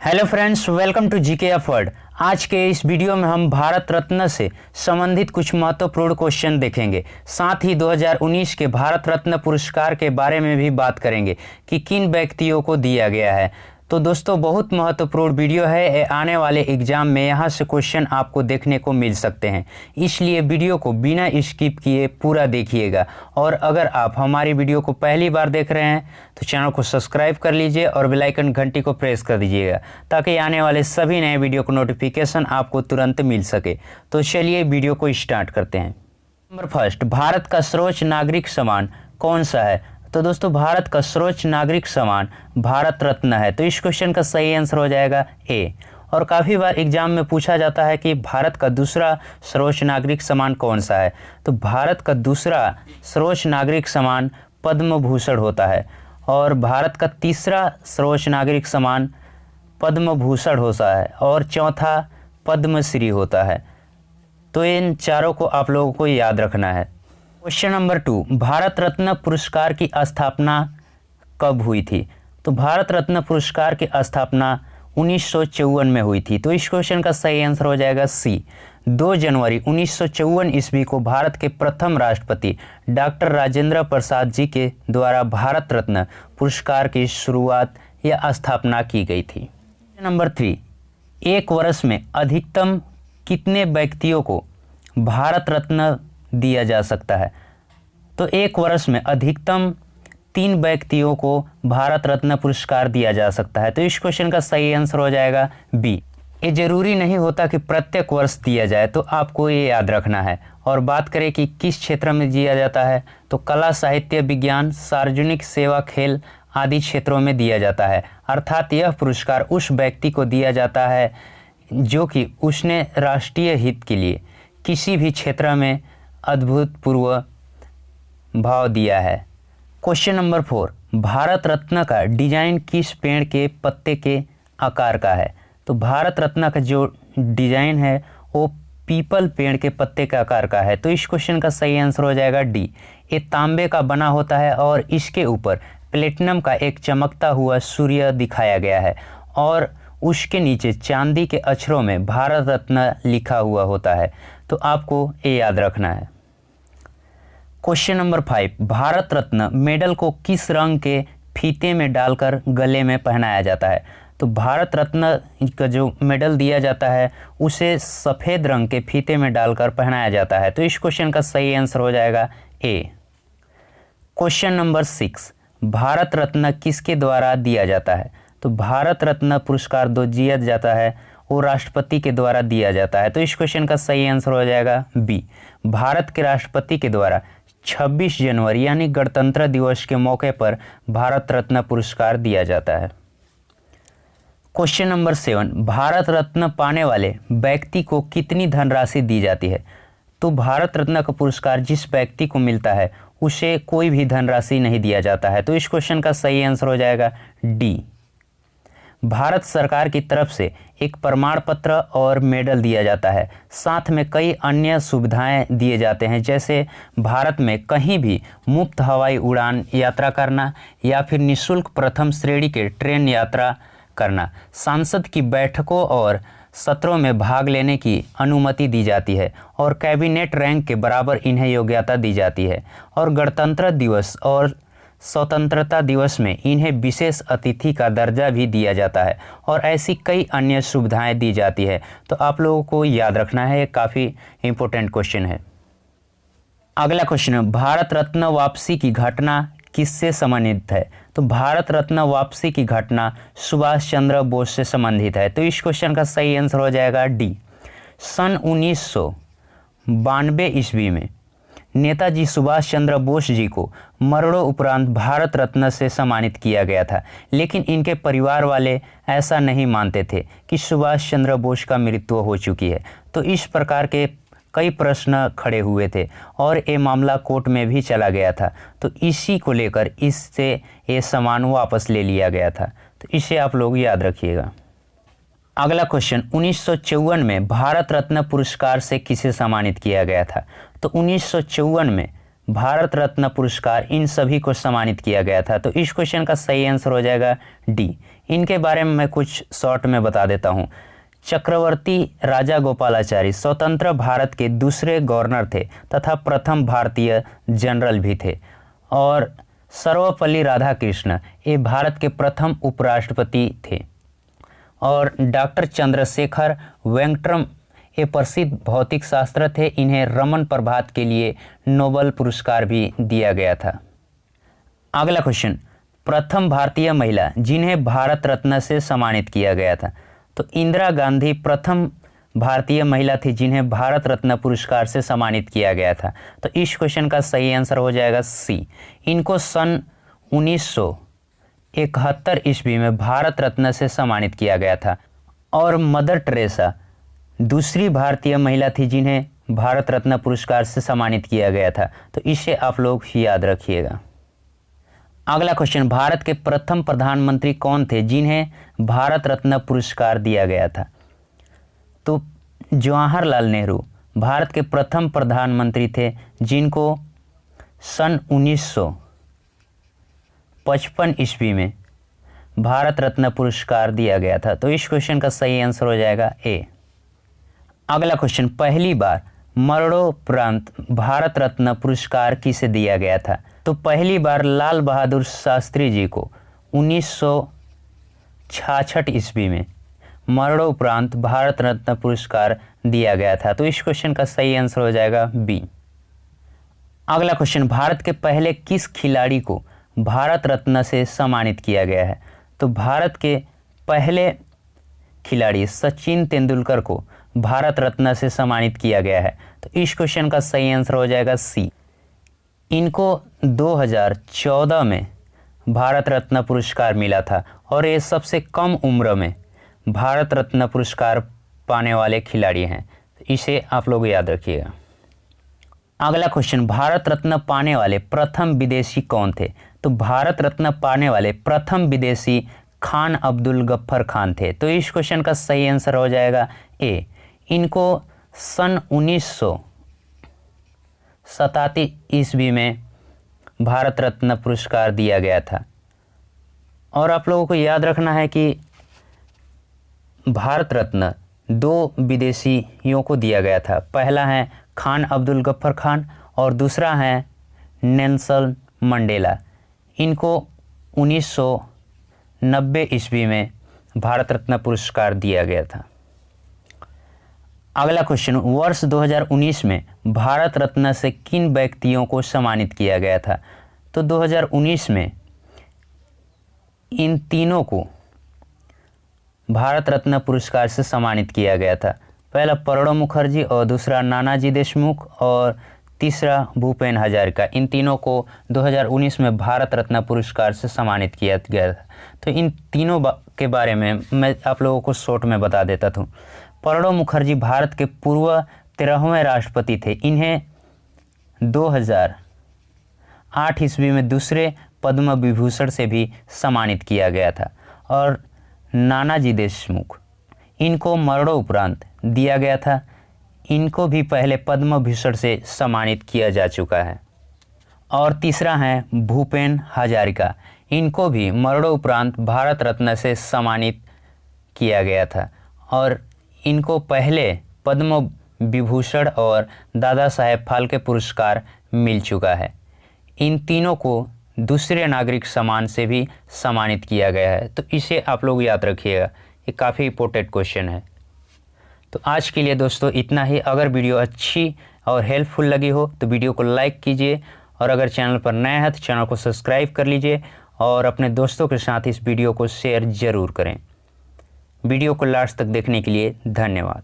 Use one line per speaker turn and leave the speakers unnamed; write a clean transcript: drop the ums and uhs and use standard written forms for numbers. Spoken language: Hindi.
Hello friends, welcome to GK अफवर्ड। आज के इस वीडियो में हम भारत रत्न से संबंधित कुछ महत्वपूर्ण क्वेश्चन देखेंगे। साथ ही 2019 के भारत रत्न पुरस्कार के बारे में भी बात करेंगे कि किन व्यक्तियों को दिया गया है। तो दोस्तों, बहुत महत्वपूर्ण वीडियो है। आने वाले एग्जाम में यहाँ से क्वेश्चन आपको देखने को मिल सकते हैं, इसलिए वीडियो को बिना स्किप किए पूरा देखिएगा। और अगर आप हमारी वीडियो को पहली बार देख रहे हैं तो चैनल को सब्सक्राइब कर लीजिए और बेल आइकन घंटी को प्रेस कर दीजिएगा, ताकि आने वाले सभी नए वीडियो को नोटिफिकेशन आपको तुरंत मिल सके। तो चलिए वीडियो को स्टार्ट करते हैं। नंबर फर्स्ट, भारत का सर्वोच्च नागरिक सम्मान कौन सा है? तो दोस्तों, भारत का सर्वोच्च नागरिक सम्मान भारत रत्न है। तो इस क्वेश्चन का सही आंसर हो जाएगा ए। और काफ़ी बार एग्जाम में पूछा जाता है कि भारत का दूसरा सर्वोच्च नागरिक सम्मान कौन सा है। तो भारत का दूसरा सर्वोच्च नागरिक सम्मान पद्म भूषण होता है और भारत का तीसरा सर्वोच्च नागरिक सम्मान पद्म भूषण होता है और चौथा पद्मश्री होता है। तो इन चारों को आप लोगों को याद रखना है। क्वेश्चन नंबर 2, भारत रत्न पुरस्कार की स्थापना कब हुई थी? तो भारत रत्न पुरस्कार की स्थापना 1954 में हुई थी। तो इस क्वेश्चन का सही आंसर हो जाएगा सी। 2 जनवरी 1954 ईस्वी को भारत के प्रथम राष्ट्रपति डॉक्टर राजेंद्र प्रसाद जी के द्वारा भारत रत्न पुरस्कार की शुरुआत या स्थापना की गई थी। नंबर 3, एक वर्ष में अधिकतम कितने व्यक्तियों को भारत रत्न दिया जा सकता है? तो एक वर्ष में अधिकतम 3 व्यक्तियों को भारत रत्न पुरस्कार दिया जा सकता है। तो इस क्वेश्चन का सही आंसर हो जाएगा बी। ये जरूरी नहीं होता कि प्रत्येक वर्ष दिया जाए, तो आपको ये याद रखना है। और बात करें कि किस क्षेत्र में दिया जाता है, तो कला, साहित्य, विज्ञान, सार्वजनिक सेवा, खेल आदि क्षेत्रों में दिया जाता है। अर्थात यह पुरस्कार उस व्यक्ति को दिया जाता है जो कि उसने राष्ट्रीय हित के लिए किसी भी क्षेत्र में अभूतपूर्व भाव दिया है। क्वेश्चन नंबर 4, भारत रत्न का डिजाइन किस पेड़ के पत्ते के आकार का है? तो भारत रत्न का जो डिजाइन है वो पीपल पेड़ के पत्ते के आकार का है। तो इस क्वेश्चन का सही आंसर हो जाएगा डी। ये तांबे का बना होता है और इसके ऊपर प्लेटिनम का एक चमकता हुआ सूर्य दिखाया गया है और उसके नीचे चांदी के अक्षरों में भारत रत्न लिखा हुआ होता है। तो आपको ये याद रखना है। Question number 5, Bharat Ratna medal को किस रंग के फीते में डालकर गले में पहनाया जाता है? तो भारत रत्न का जो मेडल दिया जाता है उसे सफ़ेद रंग के फीते में डालकर पहनाया जाता है। तो इस क्वेश्चन का सही आंसर हो जाएगा ए। क्वेश्चन नंबर 6, भारत रत्न किसके द्वारा दिया जाता है? तो भारत रत्न पुरस्कार जो दिया जाता है वो राष्ट्रपति के द्वारा दिया जाता है। तो इस क्वेश्चन का सही आंसर हो जाएगा बी। भारत के राष्ट्रपति के द्वारा 26 जनवरी यानी गणतंत्र दिवस के मौके पर भारत रत्न पुरस्कार दिया जाता है। क्वेश्चन नंबर 7, भारत रत्न पाने वाले व्यक्ति को कितनी धनराशि दी जाती है? तो भारत रत्न का पुरस्कार जिस व्यक्ति को मिलता है उसे कोई भी धनराशि नहीं दिया जाता है। तो इस क्वेश्चन का सही आंसर हो जाएगा डी। भारत सरकार की तरफ से एक प्रमाण पत्र और मेडल दिया जाता है, साथ में कई अन्य सुविधाएं दिए जाते हैं, जैसे भारत में कहीं भी मुफ्त हवाई उड़ान यात्रा करना या फिर निःशुल्क प्रथम श्रेणी के ट्रेन यात्रा करना, सांसद की बैठकों और सत्रों में भाग लेने की अनुमति दी जाती है और कैबिनेट रैंक के बराबर इन्हें योग्यता दी जाती है। और गणतंत्र दिवस और स्वतंत्रता दिवस में इन्हें विशेष अतिथि का दर्जा भी दिया जाता है और ऐसी कई अन्य सुविधाएं दी जाती है। तो आप लोगों को याद रखना है, ये काफ़ी इम्पोर्टेंट क्वेश्चन है। अगला क्वेश्चन है, भारत रत्न वापसी की घटना किससे संबंधित है? तो भारत रत्न वापसी की घटना सुभाष चंद्र बोस से संबंधित है। तो इस क्वेश्चन का सही आंसर हो जाएगा डी। सन 1992 ईस्वी में नेताजी सुभाष चंद्र बोस जी को मरणोपरांत भारत रत्न से सम्मानित किया गया था, लेकिन इनके परिवार वाले ऐसा नहीं मानते थे कि सुभाष चंद्र बोस का मृत्यु हो चुकी है। तो इस प्रकार के कई प्रश्न खड़े हुए थे और ये मामला कोर्ट में भी चला गया था। तो इसी को लेकर इससे ये सम्मान वापस ले लिया गया था। तो इसे आप लोग याद रखिएगा। अगला क्वेश्चन, 1954 में भारत रत्न पुरस्कार से किसे सम्मानित किया गया था? तो 1954 में भारत रत्न पुरस्कार इन सभी को सम्मानित किया गया था। तो इस क्वेश्चन का सही आंसर हो जाएगा डी। इनके बारे में मैं कुछ शॉर्ट में बता देता हूँ। चक्रवर्ती राजा गोपालाचारी स्वतंत्र भारत के दूसरे गवर्नर थे तथा प्रथम भारतीय जनरल भी थे। और सर्वपल्ली राधाकृष्ण ये भारत के प्रथम उपराष्ट्रपति थे। और डॉक्टर चंद्रशेखर वेंकटरम ये प्रसिद्ध भौतिक शास्त्र थे। इन्हें रमन प्रभात के लिए नोबेल पुरस्कार भी दिया गया था। अगला क्वेश्चन, प्रथम भारतीय महिला जिन्हें भारत रत्न से सम्मानित किया गया था। तो इंदिरा गांधी प्रथम भारतीय महिला थी जिन्हें भारत रत्न पुरस्कार से सम्मानित किया गया था। तो इस क्वेश्चन का सही आंसर हो जाएगा सी। इनको सन 1971 ईस्वी में भारत रत्न से सम्मानित किया गया था। और मदर टेरेसा दूसरी भारतीय महिला थी जिन्हें भारत रत्न पुरस्कार से सम्मानित किया गया था। तो इसे आप लोग याद रखिएगा। अगला क्वेश्चन, भारत के प्रथम प्रधानमंत्री कौन थे जिन्हें भारत रत्न पुरस्कार दिया गया था। तो जवाहरलाल नेहरू भारत के प्रथम प्रधानमंत्री थे जिनको सन 1955 ईस्वी में भारत रत्न पुरस्कार दिया गया था। तो इस क्वेश्चन का सही आंसर हो जाएगा ए। अगला क्वेश्चन, पहली बार मरणोपरांत भारत रत्न पुरस्कार किसे दिया गया था। तो पहली बार लाल बहादुर शास्त्री जी को 1966 ईस्वी में मरणोपरांत भारत रत्न पुरस्कार दिया गया था। तो इस क्वेश्चन का सही आंसर हो जाएगा बी। अगला क्वेश्चन, भारत के पहले किस खिलाड़ी को भारत रत्न से सम्मानित किया गया है। तो भारत के पहले खिलाड़ी सचिन तेंदुलकर को भारत रत्न से सम्मानित किया गया है। तो इस क्वेश्चन का सही आंसर हो जाएगा सी। इनको 2014 में भारत रत्न पुरस्कार मिला था और ये सबसे कम उम्र में भारत रत्न पुरस्कार पाने वाले खिलाड़ी हैं। तो इसे आप लोग याद रखिएगा। अगला क्वेश्चन, भारत रत्न पाने वाले प्रथम विदेशी कौन थे। तो भारत रत्न पाने वाले प्रथम विदेशी खान अब्दुल गफ्फर खान थे। तो इस क्वेश्चन का सही आंसर हो जाएगा ए। इनको सन 1987 ईस्वी में भारत रत्न पुरस्कार दिया गया था। और आप लोगों को याद रखना है कि भारत रत्न 2 विदेशियों को दिया गया था। पहला है खान अब्दुल गफ्फर खान और दूसरा है नेल्सन मंडेला। इनको 1990 ईस्वी में भारत रत्न पुरस्कार दिया गया था। अगला क्वेश्चन, वर्ष 2019 में भारत रत्न से किन व्यक्तियों को सम्मानित किया गया था। तो 2019 में इन तीनों को भारत रत्न पुरस्कार से सम्मानित किया गया था। पहला प्रणब मुखर्जी और दूसरा नानाजी देशमुख और तीसरा भूपेन हजारिका। इन तीनों को 2019 में भारत रत्न पुरस्कार से सम्मानित किया गया था। तो इन तीनों के बारे में मैं आप लोगों को शॉर्ट में बता देता हूँ। प्रणब मुखर्जी भारत के पूर्व 13वें राष्ट्रपति थे। इन्हें 2008 ईस्वी में दूसरे पद्म विभूषण से भी सम्मानित किया गया था। और नानाजी देशमुख इनको मरणोपरांत दिया गया था। इनको भी पहले पद्म भूषण से सम्मानित किया जा चुका है। और तीसरा है भूपेन हजारिका। इनको भी मरणोपरांत भारत रत्न से सम्मानित किया गया था और इनको पहले पद्म विभूषण और दादा साहेब फाल्के पुरस्कार मिल चुका है। इन तीनों को दूसरे नागरिक सम्मान से भी सम्मानित किया गया है। तो इसे आप लोग याद रखिएगा, ये काफ़ी इंपॉर्टेंट क्वेश्चन है। तो आज के लिए दोस्तों इतना ही। अगर वीडियो अच्छी और हेल्पफुल लगी हो तो वीडियो को लाइक कीजिए और अगर चैनल पर नया है तो चैनल को सब्सक्राइब कर लीजिए और अपने दोस्तों के साथ इस वीडियो को शेयर ज़रूर करें। वीडियो को लास्ट तक देखने के लिए धन्यवाद।